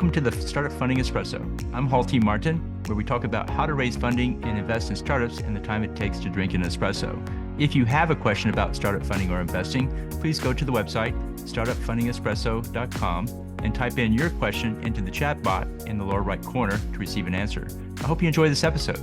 Welcome to the Startup Funding Espresso. I'm Hall T. Martin, where we talk about how to raise funding and invest in startups and the time it takes to drink an espresso. If you have a question about startup funding or investing, please go to the website, startupfundingespresso.com, and type in your question into the chat bot in the lower right corner to receive an answer. I hope you enjoy this episode.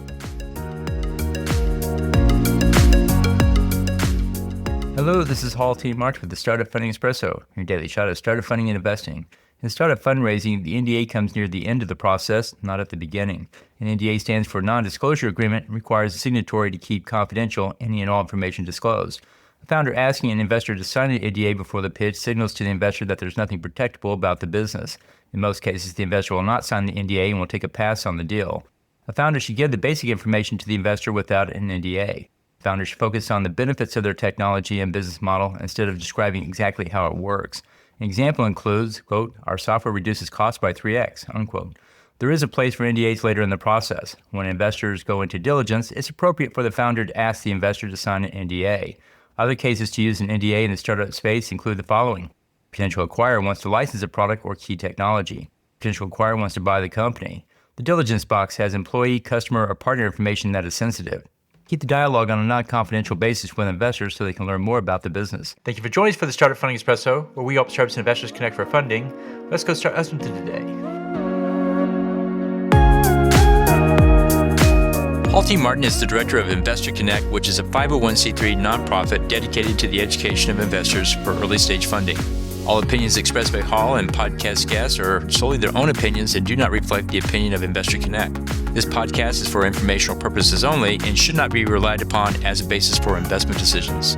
Hello, this is Hall T. Martin with the Startup Funding Espresso, your daily shot of startup funding and investing. In startup fundraising, the NDA comes near the end of the process, not at the beginning. An NDA stands for non-disclosure agreement and requires a signatory to keep confidential any and all information disclosed. A founder asking an investor to sign an NDA before the pitch signals to the investor that there's nothing protectable about the business. In most cases, the investor will not sign the NDA and will take a pass on the deal. A founder should give the basic information to the investor without an NDA. Founders should focus on the benefits of their technology and business model instead of describing exactly how it works. An example includes, quote, our software reduces costs by 3x, unquote. There is a place for NDAs later in the process. When investors go into diligence, it's appropriate for the founder to ask the investor to sign an NDA. Other cases to use an NDA in the startup space include the following. Potential acquirer wants to license a product or key technology. Potential acquirer wants to buy the company. The diligence box has employee, customer, or partner information that is sensitive. Keep the dialogue on a non-confidential basis with investors so they can learn more about the business. Thank you for joining us for the Startup Funding Espresso, where we help startups and investors connect for funding. Let's go start us today. Hall T. Martin is the director of Investor Connect, which is a 501c3 nonprofit dedicated to the education of investors for early stage funding. All opinions expressed by Hall and podcast guests are solely their own opinions and do not reflect the opinion of Investor Connect. This podcast is for informational purposes only and should not be relied upon as a basis for investment decisions.